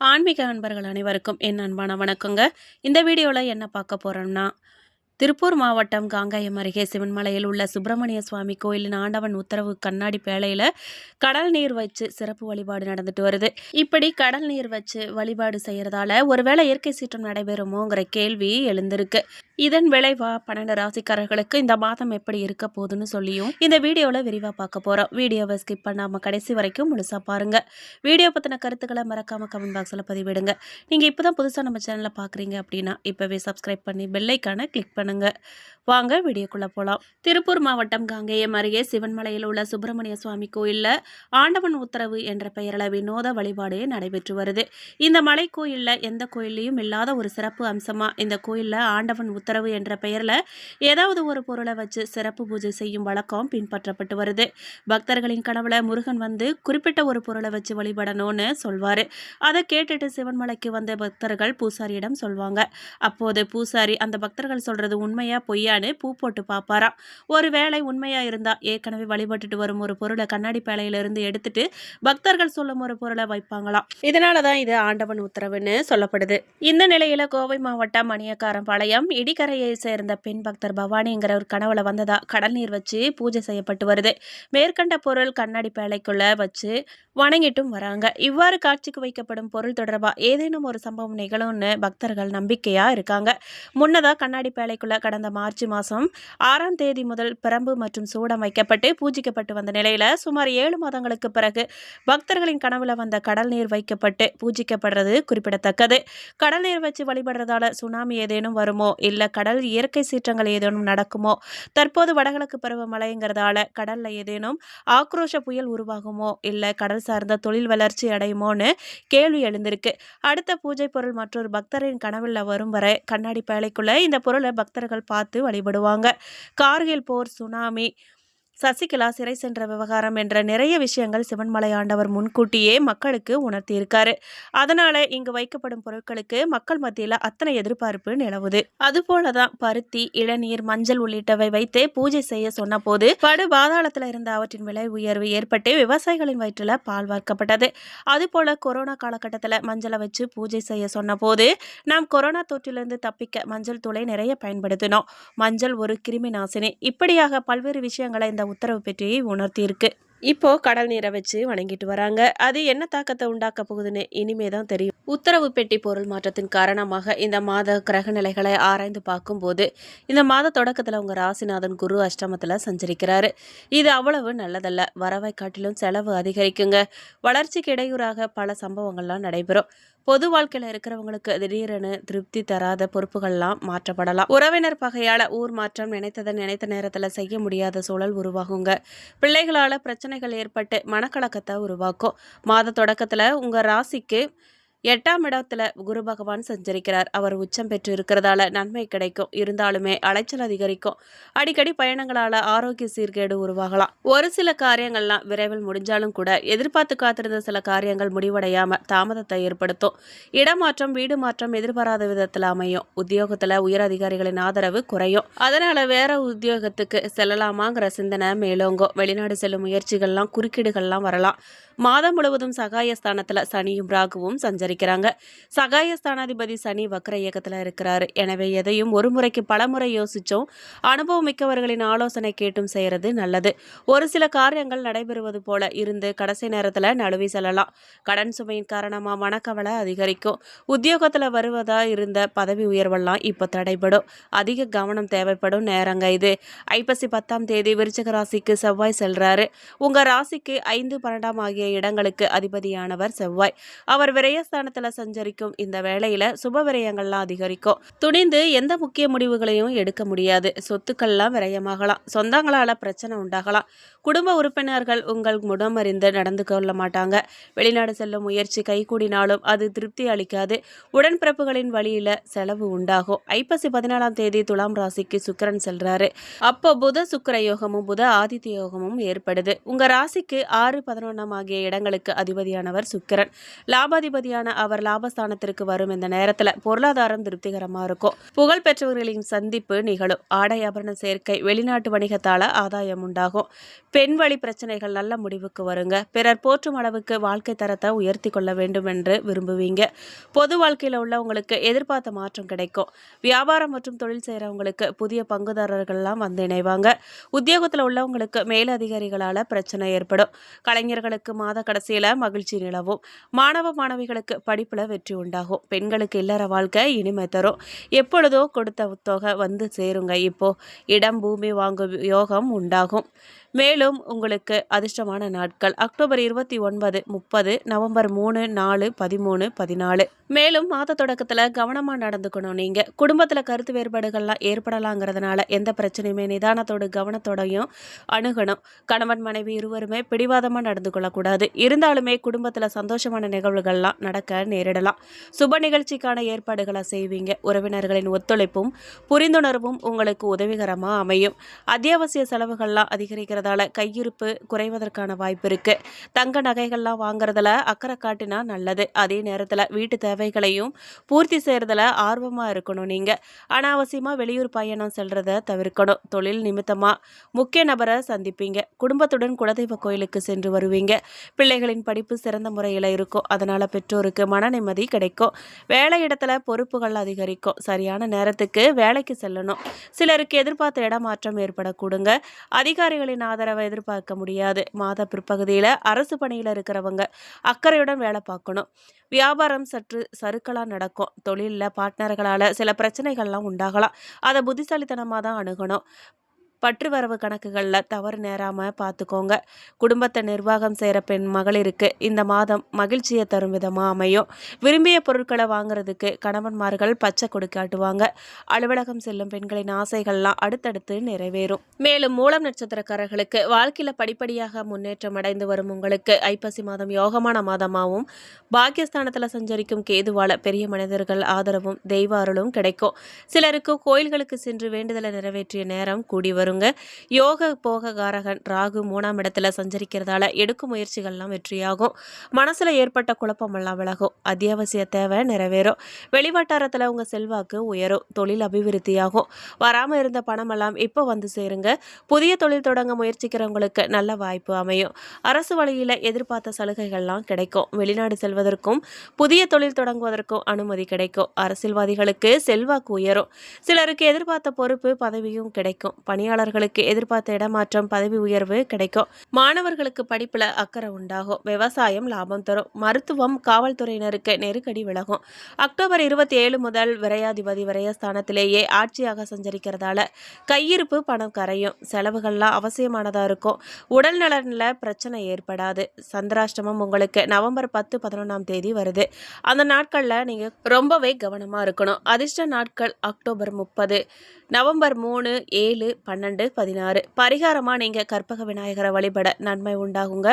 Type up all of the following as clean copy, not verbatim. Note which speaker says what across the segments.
Speaker 1: ஆன்மீக அன்பர்கள் அனைவருக்கும் என் அன்பான வணக்கங்க. இந்த வீடியோவில் என்ன பார்க்க போகிறோம்னா, திருப்பூர் மாவட்டம் காங்கயம் அருகே சிவன்மலையில் உள்ள சுப்பிரமணிய சுவாமி கோயிலின் ஆண்டவன் உத்தரவு கண்ணாடி பேழையில் கடல் நீர் வச்சு சிறப்பு வழிபாடு நடந்துட்டு வருது. இப்படி கடல் நீர் வச்சு வழிபாடு செய்யறதால ஒருவேளை இயற்கை சீற்றம் நடைபெறுமோங்கிற கேள்வி எழுந்திருக்கு. இதன் விளைவா 12 ராசிக்காரர்களுக்கு இந்த மாதம் எப்படி இருக்க போகுதுன்னு சொல்லியும் இந்த வீடியோவில் விரிவாக பார்க்க போகிறோம். வீடியோவை ஸ்கிப் பண்ணாமல் கடைசி வரைக்கும் முழுசாக பாருங்கள். வீடியோ பற்றின கருத்துக்களை மறக்காமல் கமெண்ட் பாக்ஸில் பதிவிடுங்க. நீங்கள் இப்போ தான் புதுசாக நம்ம சேனலில் பார்க்குறீங்க அப்படின்னா இப்போவே சப்ஸ்கிரைப் பண்ணி பெல் ஐக்கானை கிளிக் பண்ணுங்க. வாங்க வீடியோக்குள்ளே போகலாம். திருப்பூர் மாவட்டம் காங்கேயம் அருகே சிவன்மலையில் உள்ள சுப்பிரமணிய சுவாமி கோயிலில் ஆண்டவன் உத்தரவு என்ற பெயரில் வினோத வழிபாடு நடைபெற்று வருது. இந்த மலை கோயிலில் எந்த கோயிலையும் இல்லாத ஒரு சிறப்பு அம்சமாக இந்த கோயிலில் ஆண்டவன் உத்தரவு என்ற பெயரில் ஏதாவது ஒரு பொருளை வச்சு சிறப்பு பூஜை செய்யும் வழக்கம் பின்பற்றப்பட்டு வருது. பக்தர்களின் கனவுல முருகன் வந்து குறிப்பிட்ட ஒரு பொருளை வச்சு வழிபடணும்னு சொல்வார். அதை கேட்டுட்டு சிவன்மலைக்கு வந்த பக்தர்கள் பூசாரியிடம் சொல்வாங்க. அப்போது பூசாரி அந்த பக்தர்கள் சொல்றது உண்மையா பொய்யான்னு பூ போட்டு பார்ப்பாராம். ஒரு வேளை உண்மையா இருந்தா ஏற்கனவே வழிபட்டுட்டு வரும் ஒரு பொருளை கண்ணாடி பேழையிலிருந்து எடுத்துட்டு பக்தர்கள் சொல்லும் ஒரு பொருளை வைப்பாங்களாம். இதனாலதான் இது ஆண்டவன் உத்தரவுன்னு சொல்லப்படுது. இந்த நிலையில கோவை மாவட்டம் மணியக்காரம்பாளையம் இடிக்கரையை சேர்ந்த பெண் பக்தர் பவானிங்கிற ஒரு கனவுல வந்ததா கடல் நீர் வச்சு பூஜை செய்யப்பட்டு வருது. மேற்கண்ட பொருள் கண்ணாடி பேழைக்குள்ள வச்சு வணங்கிட்டும் வராங்க. இவ்வாறு காட்சிக்கு வைக்கப்படும் பொருள் தொடர்பா ஏதேனும் ஒரு சம்பவம் நிகழும்னு பக்தர்கள் நம்பிக்கையா இருக்காங்க. முன்னதா கண்ணாடி பேழைக்குள்ள கடந்த மார்ச் மாதம் 6ஆம் தேதி முதல் பிரம்பு மற்றும் சூடம் வைக்கப்பட்டு பூஜிக்கப்பட்டு வந்த நிலையில சுமார் 7 மாதங்களுக்கு பிறகு பக்தர்களின் கனவுல வந்த கடல் நீர் வைக்கப்பட்டு பூஜிக்கப்படுறது குறிப்பிடத்தக்கது. கடல் நீர் வச்சு வழிபடுறதால சுனாமி ஏதேனும் வருமோ இல்ல கடல் இயற்கை சீற்றங்கள் ஏதேனும் நடக்குமோ, தற்போது வடகிழக்கு பருவமழைங்கிறதால கடல்ல ஏதேனும் ஆக்ரோஷ புயல் உருவாகுமோ இல்ல கடல் சார்ந்த தொழில் வளர்ச்சி அடையுமோன்னு கேள்வி எழுந்திருக்கு. அடுத்த பூஜை பொருள் மற்றொரு பக்தரின் கனவுல வரும் வரை கண்ணாடி பேழைக்குள்ள இந்த பொருளை பக்தர்கள் பார்த்து வழிபடுவாங்க. கார்கில் போர், சுனாமி, சசிகலா சிறை சென்ற விவகாரம் என்ற நிறைய விஷயங்கள் சிவன்மலை ஆண்டவர் முன்கூட்டியே மக்களுக்கு உணர்த்தியிருக்காரு. அதனால இங்கு வைக்கப்படும் பொருட்களுக்கு மக்கள் மத்தியில் அத்தனை எதிர்பார்ப்பு நிலவுது. அதுபோலதான் பருத்தி, இளநீர், மஞ்சள் உள்ளிட்டவை வைத்து பூஜை செய்ய சொன்ன போது படு பாதாளத்தில் இருந்த அவற்றின் விலை உயர்வு ஏற்பட்டு விவசாயிகளின் வயிற்றுல பால் வார்க்கப்பட்டது. அதுபோல கொரோனா காலகட்டத்தில் மஞ்சளை வச்சு பூஜை செய்ய சொன்ன போது நாம் கொரோனா தொற்றிலிருந்து தப்பிக்க மஞ்சள் தூளை நிறைய பயன்படுத்தினோம். மஞ்சள் ஒரு கிருமி நாசினி. இப்படியாக பல்வேறு விஷயங்களை இந்த உத்தரவு பற்றி உணர்த்தியிருக்கு. இப்போ கடல் நீரை வச்சு வணங்கிட்டு வராங்க. அது என்ன தாக்கத்தை உண்டாக்க போகுதுன்னு இனிமே தான் தெரியும். உத்தரவு பெட்டி பொருள் மாற்றத்தின் காரணமாக இந்த மாத கிரக நிலைகளை ஆராய்ந்து பார்க்கும்போது இந்த மாத தொடக்கத்தில் உங்க ராசிநாதன் குரு அஷ்டமத்தில் சஞ்சரிக்கிறாரு. இது அவ்வளவு நல்லதல்ல. வரவை காட்டிலும் செலவு அதிகரிக்குங்க. வளர்ச்சிக்கு இடையூறாக பல சம்பவங்கள்லாம் நடைபெறும். பொது வாழ்க்கையில் இருக்கிறவங்களுக்கு திடீரென திருப்தி தராத பொறுப்புகள்லாம் மாற்றப்படலாம். உறவினர் பகையால ஊர் மாற்றம் நினைத்த நேரத்தில் செய்ய முடியாத சூழல் உருவாகுங்க. பிள்ளைகளால பிரச்சனைகள் ஏற்பட்டு மனக்கலக்கத்தை உருவாக்கும். மாத தொடக்கத்தில் உங்க ராசிக்கு 8ஆம் இடத்துல குரு பகவான் சஞ்சரிக்கிறார். அவர் உச்சம் பெற்று இருக்கிறதால நன்மை கிடைக்கும். இருந்தாலுமே அலைச்சல் அதிகரிக்கும். அடிக்கடி பயணங்களால ஆரோக்கிய சீர்கேடு உருவாகலாம். ஒரு சில காரியங்கள்லாம் விரைவில் முடிஞ்சாலும் கூட எதிர்பார்த்து காத்திருந்த சில காரியங்கள் முடிவடையாம தாமதத்தை ஏற்படுத்தும். இடமாற்றம், வீடு மாற்றம் எதிர்பாராத விதத்தில் அமையும். உத்தியோகத்துல உயர் அதிகாரிகளின் ஆதரவு குறையும். அதனால வேற உத்தியோகத்துக்கு செல்லலாமாங்கிற சிந்தனை மேலோங்கும். வெளிநாடு செல்லும் முயற்சிகள்லாம் குறுக்கீடுகள்லாம் வரலாம். மாதம் முழுவதும் சகாயஸ்தானத்துல சனியும் ராகுவும் சஞ்சரிக்கிறாங்க. சகாயஸ்தானாதிபதி சனி வக்ர இயக்கத்துல இருக்கிறாரு. எனவே எதையும் ஒரு முறைக்கு பல முறை யோசிச்சும் அனுபவம் மிக்கவர்களின் ஆலோசனை கேட்டும் செய்யறது நல்லது. ஒரு சில காரியங்கள் நடைபெறுவது போல இருந்து கடைசி நேரத்துல நழுவி செல்லலாம். கடன் சுமையின் காரணமா மனக்கவலை அதிகரிக்கும். உத்தியோகத்துல வருவதா இருந்த பதவி உயர்வெல்லாம் இப்போ தடைபடும். அதிக கவனம் தேவைப்படும் நேரங்க இது. ஐப்பசி 10ஆம் தேதி விருச்சிக ராசிக்கு செவ்வாய் செல்றாரு. உங்க ராசிக்கு 5, 12 ஆகிய இடங்களுக்கு அதிபதியானவர் செவ்வாய். அவர் விரயஸ்தானத்துல சஞ்சரிக்கும் இந்த வேளையில சுப விரயங்கள்லாம் அதிகரிக்கும். துணிந்து எந்த முக்கிய முடிவுகளையும் எடுக்க முடியாது. சொத்துக்கள்லாம் விரயமாகலாம். சொந்தங்களால பிரச்சனை உண்டாகலாம். குடும்ப உறுப்பினர்கள் உங்கள் முடமறிந்து நடந்து கொள்ள மாட்டாங்க. வெளிநாடு செல்லும் முயற்சி கைகூடினாலும் அது திருப்தி அளிக்காது. உடன்பிறப்புகளின் வழியில செலவு உண்டாகும். ஐப்பசி 14ஆம் தேதி துலாம் ராசிக்கு சுக்கிரன் செல்றாரு. அப்போ புத சுக்கிர யோகமும் புத ஆதித்ய யோகமும் ஏற்படுது. உங்க ராசிக்கு 6, 11 ஆகிய இடங்களுக்கு அதிபதியானவர் சுக்கிரன். லாபாதிபதியான அதிபதியான அவர் லாபஸ்தானத்திற்கு வரும் இந்த நேரத்துல பொருளாதாரம் திருப்திகரமா இருக்கும். புகழ் பெற்றவர்களின் சந்திப்பு நிகழும். ஆடை ஆபரண சேர்க்கை, வெளிநாட்டு வணிகத்தால ஆதாயம் உண்டாகும். பெண் வழி பிரச்சனைகள் நல்ல முடிவுக்கு வருங்க. பிறர் போற்றும் அளவுக்கு வாழ்க்கை தரத்தை உயர்த்தி கொள்ள வேண்டும் என்று விரும்புவீங்க. பொது வாழ்க்கையில உள்ளவங்களுக்கு எதிர்பார்த்த மாற்றம் கிடைக்கும். வியாபாரம் மற்றும் தொழில் செய்யறவங்களுக்கு புதிய பங்குதாரர்கள்லாம் வந்து இணைவாங்க. உத்தியோகத்துல உள்ளவங்களுக்கு மேலதிகாரிகளால பிரச்சனை ஏற்படும். கலைஞர்களுக்கு மாத கடைசியில மகிழ்ச்சி நிலவும். மாணவ மாணவிகளுக்கு படிப்புல வெற்றி உண்டாகும். பெண்களுக்கு இல்லற வாழ்க்கை இனிமை தரும். எப்பொழுதோ கொடுத்த தொகை வந்து சேருங்க. இப்போ இடம் பூமி வாங்கும் யோகம் உண்டாகும். மேலும் உங்களுக்கு அதிர்ஷ்டமான நாட்கள் அக்டோபர் 29, 30, நவம்பர் 3, 4, 13, 14. மேலும் மாத தொடக்கத்துல கவனமா நடந்துக்கணும். நீங்க குடும்பத்துல கருத்து வேறுபாடுகள்லாம் ஏற்படலாங்கிறதுனால எந்த பிரச்சனையுமே நிதானத்தோடு கவனத்தோடையும் அணுகணும். கணவன் மனைவி இருவருமே பிடிவாதமா நடந்து கொள்ளக்கூடாது. இருந்தாலுமே குடும்பத்துல சந்தோஷமான நிகழ்வுகள்லாம் நடக்க நேரிடலாம். சுப நிகழ்ச்சிக்கான ஏற்பாடுகளை செய்வீங்க. உறவினர்களின் ஒத்துழைப்பும் புரிந்துணர்வும் உங்களுக்கு உதவிகரமா அமையும். அத்தியாவசிய செலவுகள்லாம் அதிகரிக்கிறதால கையிருப்பு குறைவதற்கான வாய்ப்பு இருக்கு. தங்க நகைகள்லாம் வாங்குறதுல அக்கறை காட்டினா நல்லது. அதே நேரத்துல வீட்டு தேவைகளையும் பூர்த்தி செய்யறதுல ஆர்வமா இருக்கணும். நீங்க அனாவசியமா வெளியூர் பயணம் செல்றத தவிர்க்கணும். தொழில் நிமித்தமா முக்கிய நபரை சந்திப்பீங்க. குடும்பத்துடன் குலதெய்வ கோயிலுக்கு சென்று வருவீங்க. பிள்ளைகளின் படிப்பு சிறந்த முறையில் இருக்கும். அதனால பெற்றோருக்கு மன நிம்மதி கிடைக்கும். வேலை இடத்துல பொறுப்புகள் அதிகரிக்கும். சரியான நேரத்துக்கு வேலைக்கு செல்லணும். சிலருக்கு எதிர்பார்த்த இடமாற்றம் ஏற்படக்கூடுங்க. அதிகாரிகளின் ஆதரவை எதிர்பார்க்க முடியாது. மாத பிற்பகுதியில அரசு பணியில இருக்கிறவங்க அக்கறையுடன் வேலை பார்க்கணும். வியாபாரம் சற்று சறுக்கலா நடக்கும். தொழிலில் பார்ட்னர்களால சில பிரச்சனைகள்லாம் உண்டாகலாம். அதை புத்திசாலித்தனமாக தான் அணுகணும். பற்று வரவு கணக்குகளில் தவறு நேராம பார்த்துக்கோங்க. குடும்பத்தை நிர்வாகம் செய்கிற பெண் மகளிருக்கு இந்த மாதம் மகிழ்ச்சியை தரும் விதமாக அமையும். விரும்பிய பொருட்களை வாங்குறதுக்கு கணவன்மார்கள் பச்சை கொடி காட்டுவாங்க. அலுவலகம் செல்லும் பெண்களின் ஆசைகள்லாம் அடுத்தடுத்து நிறைவேறும். மேலும் மூலம் நட்சத்திரக்காரர்களுக்கு வாழ்க்கையில படிப்படியாக முன்னேற்றம் அடைந்து வரும் உங்களுக்கு ஐப்பசி மாதம் யோகமான மாதமாகவும் பாக்கியஸ்தானத்தில் சஞ்சரிக்கும் கேதுவால பெரிய மனிதர்கள் ஆதரவும் தெய்வ அருளும் கிடைக்கும். சிலருக்கு கோயில்களுக்கு சென்று வேண்டுதலை நிறைவேற்றிய நேரம் கூடி வருங்க. யோக போக காரகன் ராகு 3ஆம் இடத்துல சஞ்சரிக்கிறதால எடுக்கும் முயற்சிகள்லாம் வெற்றியாகும். மனசுல ஏற்பட்ட குழப்பமெல்லாம் விலகும். அத்தியாவசிய தேவை நிறைவேறும். வெளிவட்டாரத்துல உங்க செல்வாக்கு உயரும். தொழில் அபிவிருத்தியாகும். வராம இருந்த பணமெல்லாம் இப்போ வந்து சேருங்க. புதிய தொழில் தொடங்க முயற்சிக்கிறவங்களுக்கு நல்ல வாய்ப்பு அமையும். அரசு வழியில எதிர்பார்த்த சலுகைகள்லாம் கிடைக்கும். வெளிநாடு செல்வதற்கும் புதிய தொழில் தொடங்குவதற்கும் அனுமதி கிடைக்கும். அரசியல்வாதிகளுக்கு செல்வாக்கு உயரும். சிலருக்கு எதிர்பார்த்த பொறுப்பு பதவியும் கிடைக்கும். பணியாளர்களுக்கு எதிர்பார்த்த இடமாற்றம் பதவி உயர்வு கிடைக்கும். மாணவர்களுக்கு படிப்புல அக்கறை உண்டாகும். விவசாயம் லாபம் தரும். மருத்துவம் காவல்துறையினருக்கு நெருக்கடி விலகும். அக்டோபர் 27 முதல் விரையாதிபதி விரயஸ்தானத்திலேயே ஆட்சியாக சஞ்சரிக்கிறதால கையிருப்பு பணம் கரையும். செலவுகள்லாம் அவசியமானதா இருக்கும். உடல் நலன்ல பிரச்சனை ஏற்படாது. சந்திராஷ்டமம் உங்களுக்கு நவம்பர் 10, 11ஆம் தேதி வருது. அந்த நாட்கள்ல நீங்க ரொம்பவே கவனமா இருக்கணும். அதிர்ஷ்ட நாட்கள் அக்டோபர் 30, நவம்பர் 3, 7, 12, 16. பரிகாரமா நீங்க கற்பக விநாயகரை வழிபட நன்மை உண்டாகுங்க.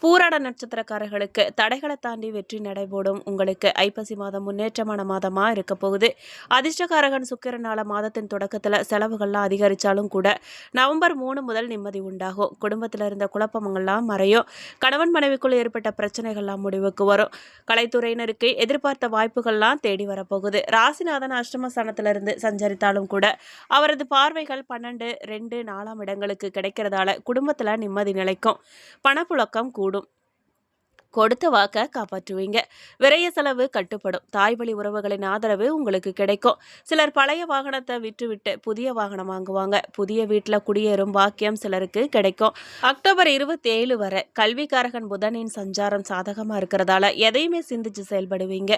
Speaker 1: பூராட நட்சத்திரக்காரர்களுக்கு தடைகளை தாண்டி வெற்றி நடைபோடும். உங்களுக்கு ஐப்பசி மாதம் முன்னேற்றமான மாதமா இருக்க போகுது. அதிர்ஷ்டக்காரகன் சுக்கிரனால மாதத்தின் தொடக்கத்துல செலவுகள்லாம் அதிகரிச்சாலும் கூட நவம்பர் 3 முதல் நிம்மதி உண்டாகும். குடும்பத்துல இருந்த குழப்பங்கள்லாம் மறையும். கணவன் மனைவிக்குள் ஏற்பட்ட பிரச்சனைகள்லாம் முடிவுக்கு வரும். கலைத்துறையினருக்கு எதிர்பார்த்த வாய்ப்புகள்லாம் தேடி வரப்போகுது. ராசிநாதன் அஷ்டமஸ்தானத்துல இருந்து சஞ்சரித்தாலும் கூட அவரது பார்வைகள் 12, 2, 4ஆம் இடங்களுக்கு கிடைக்கிறதால குடும்பத்துல நிம்மதி நிலைக்கும். பணப்புழக்கம் கூடும். கொடுத்த வாக்க காப்பாற்றுவீங்க. விரைய செலவு கட்டுப்படும். தாய் வழி உறவுகளின் ஆதரவு உங்களுக்கு கிடைக்கும். சிலர் பழைய வாகனத்தை விட்டுவிட்டு புதிய வாகனம் வாங்குவாங்க. புதிய வீட்டில் குடியேறும் பாக்கியம் சிலருக்கு கிடைக்கும். அக்டோபர் 27 வரை கல்விக்காரகன் புதனின் சஞ்சாரம் சாதகமா இருக்கிறதால எதையுமே சிந்திச்சு செயல்படுவீங்க.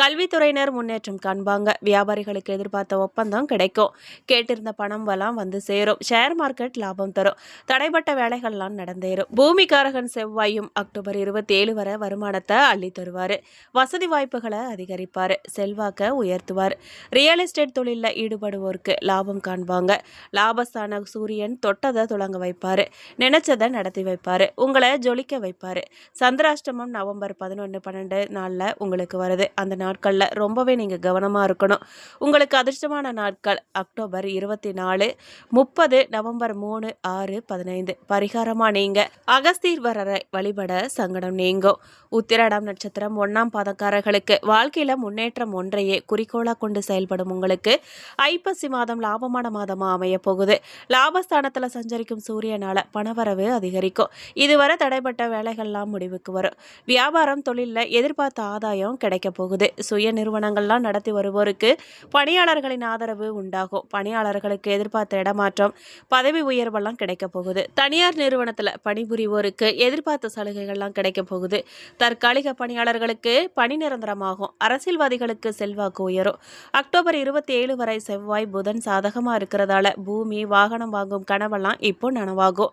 Speaker 1: கல்வித்துறையினர் முன்னேற்றம் காண்பாங்க. வியாபாரிகளுக்கு எதிர்பார்த்த ஒப்பந்தம் கிடைக்கும். கேட்டிருந்த பணம் எல்லாம் வந்து சேரும். ஷேர் மார்க்கெட் லாபம் தரும். தடைப்பட்ட வேலைகள்லாம் நடந்தேறும். பூமிக்காரகன் செவ்வாயும் அக்டோபர் 27 வர வருமானத்தை அள்ளி தருவாரு. வசதி வாய்ப்புகளை அதிகரிப்பாரு. செல்வாக்க உயர்த்துவார். ரியல் எஸ்டேட் தொழிலில் ஈடுபடுவோருக்கு லாபம் காண்பாங்க. லாபஸ்தான சூரியன் தொட்டதை தொடங்க வைப்பாரு. நினைச்சதை நடத்தி வைப்பாரு. உங்களை ஜொலிக்க வைப்பாரு. சந்திராஷ்டமம் நவம்பர் 11, 12 நாள்ல உங்களுக்கு வருது. அந்த நாட்கள்ல ரொம்பவே நீங்க கவனமா இருக்கணும். உங்களுக்கு அதிர்ஷ்டமான நாட்கள் அக்டோபர் 24, 30, நவம்பர் 3, 6, 15. பரிகாரமா நீங்க அகஸ்தீஸ்வரரை வழிபட சங்கடம் நீங்கும். நீங்கும். உத்திராடம் நட்சத்திரம் 1ஆம் பாதக்காரர்களுக்கு வாழ்க்கையில முன்னேற்றம் ஒன்றையே குறிக்கோளா கொண்டு செயல்படும் உங்களுக்கு ஐப்பசி மாதம் லாபமான மாதமா அமைய போகுது. லாபஸ்தானத்துல சஞ்சரிக்கும் சூரியனால பணவரவு அதிகரிக்கும். இதுவரை தடைப்பட்ட வேலைகள்லாம் முடிவுக்கு வரும். வியாபாரம் தொழில்ல எதிர்பார்த்த ஆதாயம் கிடைக்க போகுது. சுய நிறுவனங்கள்லாம் நடத்தி வருவோருக்கு பணியாளர்களின் ஆதரவு உண்டாகும். பணியாளர்களுக்கு எதிர்பார்த்த இடமாற்றம் பதவி உயர்வெல்லாம் கிடைக்க போகுது. தனியார் நிறுவனத்துல பணிபுரிவோருக்கு எதிர்பார்த்த சலுகைகள்லாம் கிடைக்க போகுது. தற்காலிக பணியாளர்களுக்கு பணி நிரந்தரமாகும். அரசியல்வாதிகளுக்கு செல்வாக்கு உயரும். அக்டோபர் 27 வரை செவ்வாய் புதன் சாதகமா இருக்கிறதால பூமி வாகனம் வாங்கும் கனவெல்லாம் இப்போ நனவாகும்.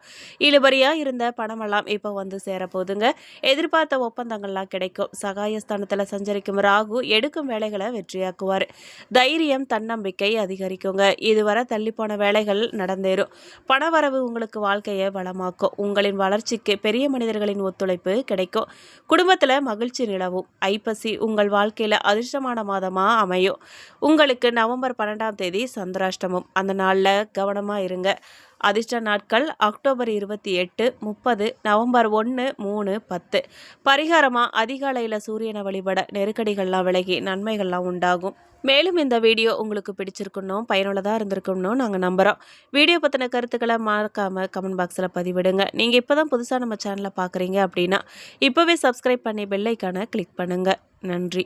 Speaker 1: இழுபறியா இருந்த பணமெல்லாம் இப்போ வந்து சேரப்போகுதுங்க. எதிர்பார்த்த ஒப்பந்தங்கள்லாம் கிடைக்கும். சகாயஸ்தானத்துல சஞ்சரிக்கும் ராகு எடுக்கும் வேலைகளை வெற்றியாக்குவார். தைரியம் தன்னம்பிக்கை அதிகரிக்குங்க. இதுவரை தள்ளிப்போன வேலைகள் நடந்தேறும். பணவரவு உங்களுக்கு வாழ்க்கையை வளமாக்கும். உங்களின் வளர்ச்சிக்கு பெரிய மனிதர்களின் ஒத்துழைப்பு கிடைக்கும். குடும்பத்துல மகிழ்ச்சி நிலவும். ஐப்பசி உங்கள் வாழ்க்கையில அதிர்ஷ்டமான மாதமா அமையும். உங்களுக்கு நவம்பர் 12ஆம் தேதி சந்திராஷ்டமம். அந்த நாள்ல கவனமா இருங்க. அதிர்ஷ்ட நாட்கள் அக்டோபர் 28, 30, நவம்பர் 1, 3, 10. பரிகாரமா அதிகாலையில சூரியனை வழிபட நெருக்கடிகள்லாம் விலகி நன்மைகள்லாம் உண்டாகும். மேலும் இந்த வீடியோ உங்களுக்கு பிடிச்சிருக்கணும், பயனுள்ளதாக இருந்திருக்கணும் நாங்கள் நம்புகிறோம். வீடியோ பற்றின கருத்துக்களை மறக்காமல் கமெண்ட் பாக்ஸில் பதிவிடுங்க. நீங்கள் இப்போ தான் புதுசாக நம்ம சேனலை பார்க்குறீங்க அப்படின்னா இப்போவே சப்ஸ்கிரைப் பண்ணி பெல் ஐக்கானை கிளிக் பண்ணுங்கள். நன்றி.